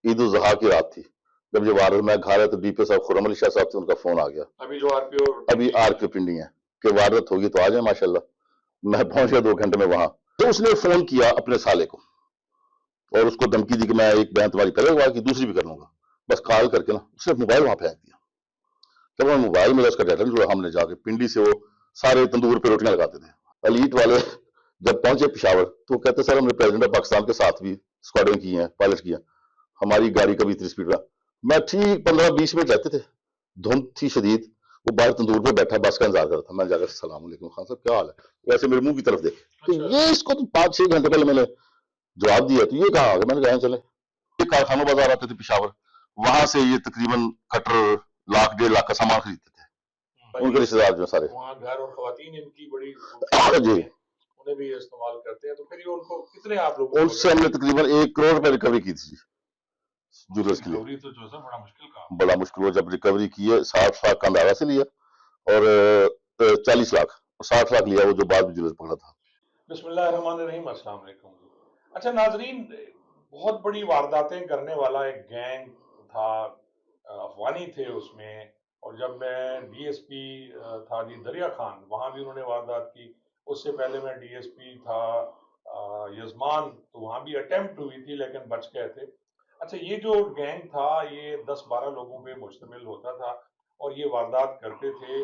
ईद उल ज़ुहा की रात थी, जब ये वारदात मैं घर आया तो डीपीओ साहब खुर्रम अली शाह साहब से उनका फोन आ गया, अभी आरपीओ पिंडी है कि वारदात होगी तो आ जाए माशाल्लाह। मैं पहुंच गया 2 घंटे में वहां। तो उसने फोन किया अपने साले को और उसको धमकी दी कि मैं एक बयान तुम्हारी करूंगा कि दूसरी भी कर लूंगा, बस कॉल करके ना उसने मोबाइल वहां फेंक दिया। जब वो मोबाइल मिला उसका डाटा जो हमने जाके पिंडी से वो सारे तंदूर पे रोटियां लगाते थे। अलीट वाले जब पहुंचे पेशावर तो कहते सर हमने प्रेसिडेंट ऑफ पाकिस्तान के साथ भी स्क्वाडिंग की है, पायलट की है, हमारी गाड़ी कभी इतनी स्पीड रहा। मैं ठीक 15-20 मिनट रहते थे, धुंध थी शदीद, वो बाहर तंदूर पे बैठा बस का इंतजार कर रहा था। मैं जाकर सलाम अलैकुम खान साहब क्या हाल है, वैसे मेरे मुंह की तरफ देखे तो ये इसको तो 5-6 घंटे पहले मैंने जवाब दिया, तो ये कहा आ गया। मैंने कहा चले, ये कारखानों बाजार आते थे पेशावर, वहां से ये तकरीबन कटर 1-1.5 लाख का सामान खरीदते थे, उनके रिश्तेदार जो सारे वहाँ घर और खवातीन इनकी बड़ी जी उन्हें भी इस्तेमाल करते हैं। तो फिर ये उनको कितने आप लोगों उनसे हमने तकरीबन 1 करोड़ रुपए रिकवरी की थी ज्वेलर्स के लिए। तो जो है बड़ा मुश्किल काम, बड़ा मुश्किल हुआ। जब रिकवरी की है 60 लाख का अंदाजा से लिया और 40 लाख 60 लाख लिया वो जो बाद में ज्वेलर्स पकड़ा था। बिस्मिल्लाहिर्रहमानिर्रहीम, अस्सलाम वालेकुम। अच्छा नाजरीन, बहुत बड़ी वारदातें करने वाला एक गैंग था, अफगानी थे उसमें, और जब मैं डीएसपी था जी दरिया खान, वहाँ भी उन्होंने वारदात की। उससे पहले मैं डीएसपी था यजमान, तो वहाँ भी अटेम्प्ट हुई थी लेकिन बच गए थे। अच्छा, ये जो गैंग था ये 10-12 लोगों पे मुश्तमिल होता था और ये वारदात करते थे।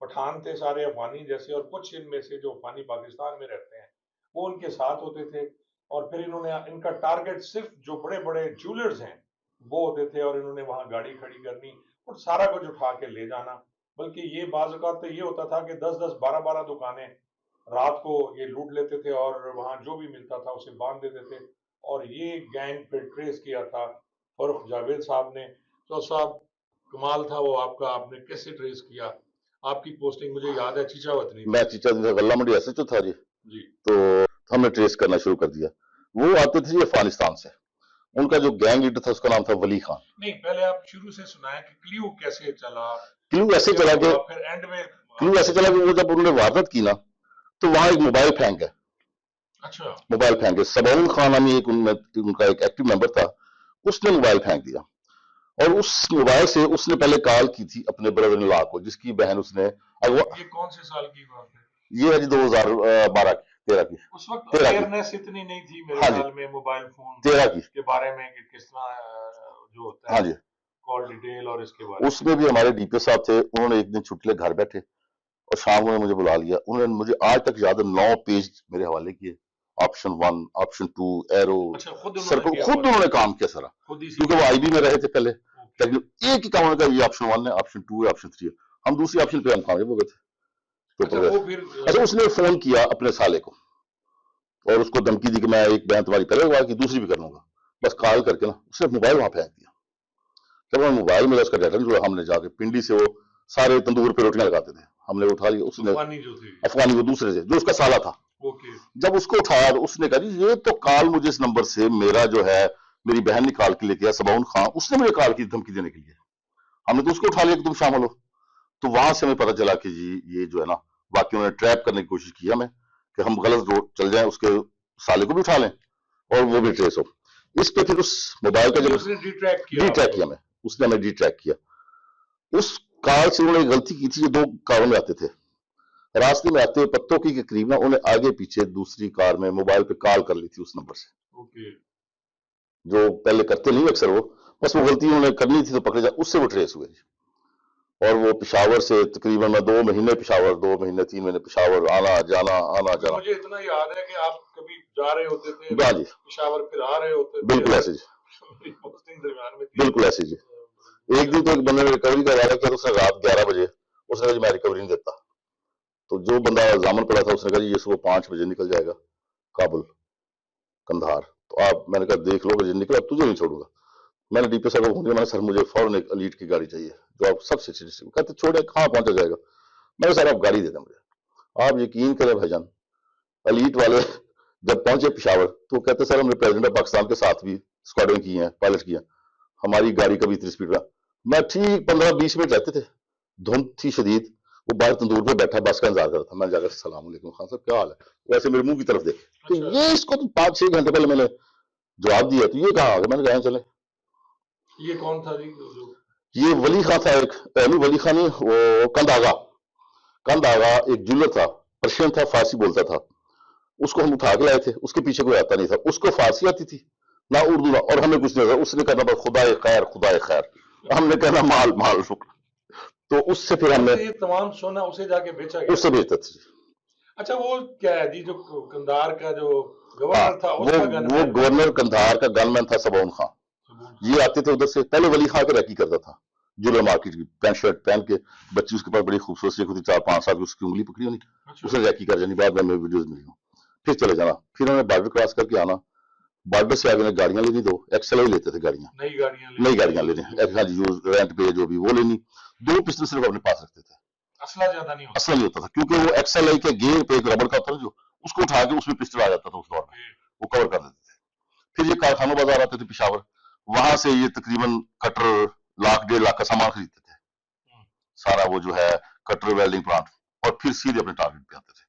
पठान थे सारे अफगानी जैसे, और कुछ इनमें से जो अफगानी पाकिस्तान में रहते हैं वो उनके साथ होते थे। और फिर इन्होंने इनका टारगेट सिर्फ जो बड़े बड़े ज्वेलर्स हैं वो होते थे, और इन्होंने वहां गाड़ी खड़ी करनी और सारा कुछ उठा के ले जाना। बल्कि ये बाज़ औक़ात तो ये होता था कि 10-10, 12-12 दुकानें रात को ये लूट लेते थे और वहां जो भी मिलता था उसे बांध देते थे। और ये गैंग फिर ट्रेस किया था फरुख जावेद साहब ने। तो साहब कमाल था वो आपका, आपने कैसे ट्रेस किया? आपकी पोस्टिंग मुझे याद है चीचावतनी, मैं चीचावतनी गल्ला मंडी एसएचओ था जी। तो हमने ट्रेस करना शुरू कर दिया। वो आते थे अफगानिस्तान से, उनका जो गैंग लीडर था उसका नाम था वली खान। नहीं, पहले आप शुरू से सुनाएं कि क्लू कैसे चला। क्लू ऐसे चला कि फिर एंड में क्लू ऐसे चला कि वो जब उन्होंने वारदात की ना तो वहां एक मोबाइल फेंक गया। अच्छा, मोबाइल फेंक गया। सबौन खान नामी एक उनका एक एक्टिव मेंबर था, उसने मोबाइल फेंक दिया और उस मोबाइल से उसने पहले कॉल की थी अपने ब्रदर इन लॉ को, जिसकी बहन उसने ये कौन से साल की बात है? ये है जी 2012-13 की। उस वक्त अवेयरनेस इतनी नहीं थी मेरे ख्याल में मोबाइल फोन 13 की के बारे में कि किस तरह जो होता है, हाँ जी, कॉल डिटेल और इसके बारे में। उसमें भी हमारे डीपीओ साहब थे, उन्होंने एक दिन छुट्टी ले घर बैठे और शाम को मुझे बुला लिया। उन्होंने मुझे आज तक याद है 9 पेज मेरे हवाले किए, ऑप्शन 1, ऑप्शन 2, एरो। अच्छा, खुद उन्होंने काम किया सारा, क्योंकि वो आईबी में रहे थे पहले। लेकिन एक ही काम का, ये ऑप्शन 1 है, ऑप्शन 2 है, ऑप्शन 3 है। हम दूसरी ऑप्शन पे हम कामयाब हो गए थे। अच्छा, उसने फोन किया अपने साले को और उसको धमकी दी कि मैं एक बयान तुम्हारी करूंगा कि दूसरी भी कर लूंगा, बस कॉल करके ना उसने मोबाइल वहां फेंक दिया। जब वो मोबाइल मिला उसका डाटा जो हमने जाके पिंडी से वो सारे तंदूर पे रोटियां लगाते थे, हमने उठा लिया। उसने अफगानी वो दूसरे से जो उसका साला था, जब उसको उठाया तो उसने कहा जी ये तो कॉल मुझे इस नंबर से मेरा जो है मेरी बहन ने कॉल की लेके सबौन खान, उसने मुझे कॉल की धमकी देने के लिए। हमने तो उसको उठा लिया कि तुम शामिल हो। तो वहां से हमें पता चला कि जी ये जो है ना बाकी उन्होंने ट्रैप करने की कोशिश की हमें कि हम गलत रोड चल जाएं, उसके साले को भी उठा लें और वो भी ट्रेस हो। इस पे फिर उस मोबाइल का जब डिट्रैक किया हमें, उसने हमें डिट्रैक किया। उस कार से उन्होंने गलती की थी, जो 2 कारों में आते थे, रास्ते में आते हुए पत्तों की के करीब ना उन्हें आगे पीछे दूसरी कार में मोबाइल पे कॉल कर ली थी उस नंबर से। जो पहले करते नहीं अक्सर, वो बस वो गलती उन्होंने करनी थी तो पकड़े जा, उससे वो ट्रेस हुए। और वो पेशावर से तकरीबन मैं 2 महीने पेशावर, 2 महीने 3 महीने पेशावर आना जाना। मुझे इतना याद है कि आप कभी जा रहे होते थे पेशावर, फिर आ रहे होते थे। बिल्कुल ऐसे जी, पोस्टिंग दरमियान में बिल्कुल ऐसे जी। एक दिन तो एक बंदे ने रिकवरी का वादा किया तो उसने रात 11 बजे उसने कहा मैं रिकवरी नहीं देता। तो जो बंदा जामन पड़ा था उसने कहा ये सुबह 5 बजे निकल जाएगा काबुल कंधार। तो आप, मैंने कहा देख लो कि निकला तुझे नहीं छोड़ूंगा। मैंने डीपीओ साहब को फोन किया, मैंने सर मुझे फौरन एक एलीट की गाड़ी चाहिए जो आप सबसे अच्छी। कहते छोड़े कहाँ पहुंचा जाएगा। मैंने सर आप गाड़ी दे दें मुझे। आप यकीन करें भाईजान, एलीट वाले जब पहुंचे पेशावर तो कहते सर हमने प्रेसिडेंट ऑफ पाकिस्तान के साथ भी स्क्वाडिंग की है, पायलट की है, हमारी गाड़ी कभी इतनी स्पीड रहा। मैं ठीक 15-20 मिनट रहते थे, धुंध थी शदीद, वो बाहर तंदूर पे बैठा बस का इंतजार कर रहा था। मैं जाकर सलाम अलैकुम खान साहब क्या हाल है, वैसे मेरे मुंह की तरफ देखे तो ये इसको तो 5-6 घंटे पहले मैंने जवाब दिया तो ये कहा कि मैंने कहा चले। ये कौन था जी ये वली खां था, एक पहली वली खां नहीं, वो कंद आगा एक ज्वेलर था, पर्शियन था, फारसी बोलता था। उसको हम उठा के लाए थे, उसके पीछे कोई आता नहीं था, उसको फारसी आती थी ना उर्दू ना, और हमें कुछ नहीं था। उसने कहना बस खुदा खैर, हमने कहना माल माल। तो उससे फिर हमने ये तमाम सोना उसे जाके बेचा गया, उससे बेचते थे। अच्छा वो क्या है जी, जो कंधार का जो गवर्नर था वो उसका गनमैन गवर्नर कंधार का गनमैन था सबौन खां। ये आते थे उधर से, पहले वली खां के रैकी करता था, जुलर मार्केट की पैंट शर्ट पहन के, बच्ची उसके पास बड़ी खूबसूरत सी होती, 4-5 साल की, उसकी उंगली पकड़ी होनी, उसने रैकी कर जानी, बाद में हमें वीडियोस मिली हो। फिर चले जाना, फिर हमें बॉर्डर क्रॉस करके आना, बॉर्डर से आगे गाड़ियां लेनी, 2 एक्सेल ही लेते थे गाड़ियां, नई गाड़ियां लेनी, रेंट पे जो भी वो लेनी। 2 पिस्टल सिर्फ अपने पास रखते थे, असला ज्यादा नहीं होता, असला नहीं होता था, क्योंकि वो एक्सेल आई के गेयर पे एक रबड़ का होता था, जो उसको उठा के उसमें पिस्टल आ जाता था उस दौर में, वो कवर कर देते थे। फिर ये कारखानों बाजार आते थे पिशावर, वहां से ये तकरीबन कटर 1-1.5 लाख का सामान खरीदते थे, सारा वो जो है कटर वेल्डिंग प्लांट, और फिर सीधे अपने टारगेट पे आते थे।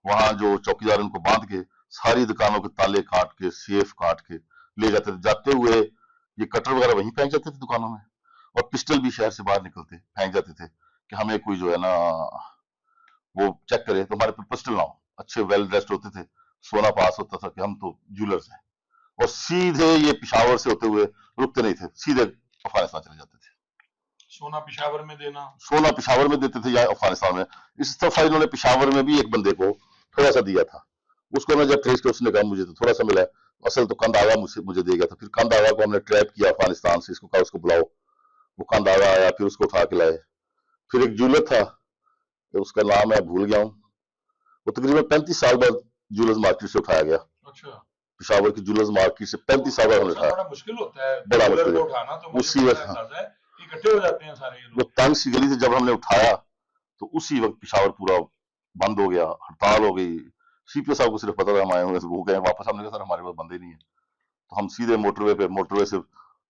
वहां जो चौकीदार उनको बांध के सारी दुकानों के ताले काट के, सेफ काट के ले जाते थे। जाते हुए ये कटर वगैरह वहीं फेंक जाते थे दुकानों में, और पिस्टल भी शहर से बाहर निकलते फेंक जाते थे कि हमें कोई जो है ना वो चेक करे तो हमारे पे पिस्टल ना हो। अच्छे वेल ड्रेस्ड होते थे, सोना पास होता था कि हम तो ज्वेलर्स हैं, और सीधे ये पिशावर से होते हुए रुकते नहीं थे, सीधे अफगानिस्तान चले जाते थे। सोना पिशावर में देना, सोना पिशावर में देते थे या अफगानिस्तान में। इस दफा इन्होंने पिशावर में भी एक बंदे को थोड़ा सा दिया था, उसको मैं जब ट्रेस किया, उसने कहा मुझे तो थोड़ा सा मिला है, असल तो कंद आगा मुझे दे गया था। फिर कंद आगा को हमने ट्रैप किया अफगानिस्तान से, इसको कहा उसको बुलाओ, वो कंद आगा आया, फिर उसको उठा के लाए। फिर एक ज्वेलर था, उसका नाम मैं भूल गया हूँ, वो तकरीबन 35 साल बाद ज्वेलर्स मार्केट से उठाया गया। अच्छा, पिशावर की ज्वेलर्स मार्केट से 35 साल बाद हमने उठाया। बड़ा मुश्किल होता है, बड़ा मुश्किल उठाना, तो उसी वक्त इकट्ठे हो जाते हैं सारे वो तंग सी गली से जब हमने उठाया तो उसी वक्त पिशावर पूरा बंद हो गया, हड़ताल हो गई। सीपीओ साहब को सिर्फ पता था हम आए हुए, वो गए वापस, हमने कहा सर हमारे पास बंदे नहीं है, तो हम सीधे मोटरवे से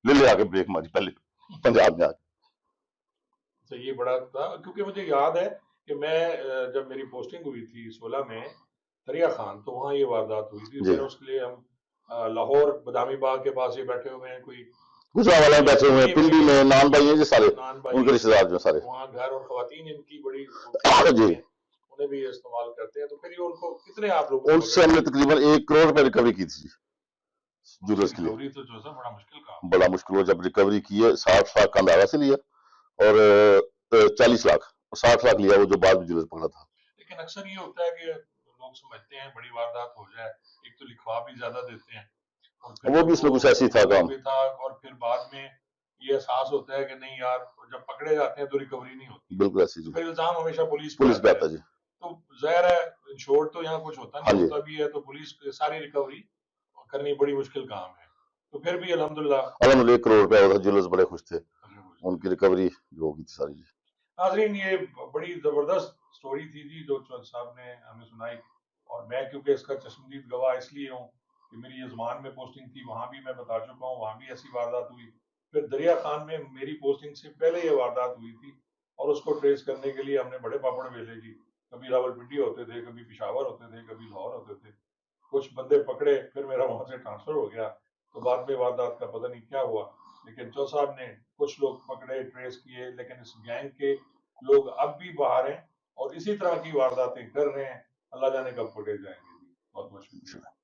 ले आके ब्रेक मारी पहले पंजाब में आके। तो ये बड़ा था, क्योंकि मुझे याद है कि मैं जब मेरी पोस्टिंग हुई थी 16 में दरिया खान, तो वहाँ ये वारदात हुई थी। फिर उसके लिए हम लाहौर बदामी बाग के पास ये बैठे हुए हैं, कोई गुजरावाला में बैठे हुए हैं, पिंडी में नान भाई हैं, सारे उनके रिश्तेदार जो सारे वहाँ घर, और खवातीन इनकी बड़ी जी, उन्हें भी इस्तेमाल करते हैं। तो फिर ये उनको कितने आप लोग, उनसे हमने तकरीबन 1 करोड़ रुपए रिकवरी की थी ज्वेलर्स के लिए। तो जो बड़ा मुश्किल काम, बड़ा मुश्किल हुआ जब रिकवरी की है। 60 लाख कंदारा से लिया, और 40 लाख और 60 लाख लिया वो जो बाद में ज्वेलर्स पकड़ा था। लेकिन अक्सर ये होता है कि लोग समझते हैं बड़ी वारदात हो जाए, एक तो लिखवा भी ज्यादा देते हैं, और वो भी इसमें कुछ ऐसी था काम, और फिर बाद में ये एहसास होता है कि नहीं यार, जब पकड़े जाते हैं तो रिकवरी नहीं होती, बिल्कुल ऐसी जी। फिर इल्जाम हमेशा पुलिस पे आता जी। तो जाहिर है इंश्योर्ड तो यहाँ कुछ होता नहीं, होता भी है, तो पुलिस सारी रिकवरी करनी बड़ी मुश्किल काम है। तो फिर भी अल्हम्दुलिल्लाह 1 करोड़ रुपया होता, ज्वेलर्स बड़े खुश थे, उनकी रिकवरी जो होगी थी सारी जी। नाज़रीन, ये बड़ी जबरदस्त स्टोरी थी जी जो साहब ने हमें सुनाई, और मैं क्योंकि इसका चश्मदीद गवाह इसलिए हूँ कि मेरी यजमान में पोस्टिंग थी, वहाँ भी मैं बता चुका हूँ, वहाँ भी ऐसी वारदात हुई। फिर दरिया खान में मेरी पोस्टिंग से पहले ये वारदात हुई थी, और उसको ट्रेस करने के लिए हमने बड़े पापड़ बेले जी। कभी रावलपिंडी होते थे, कभी पिशावर होते थे, कभी लाहौर होते थे, कुछ बंदे पकड़े, फिर मेरा वहां से ट्रांसफर हो गया, तो बाद में वारदात का पता नहीं क्या हुआ। लेकिन चौ साहब ने कुछ लोग पकड़े, ट्रेस किए, लेकिन इस गैंग के लोग अब भी बाहर हैं और इसी तरह की वारदातें कर रहे हैं। अल्लाह जाने कब पकड़े जाएंगे। बहुत बहुत शुक्रिया।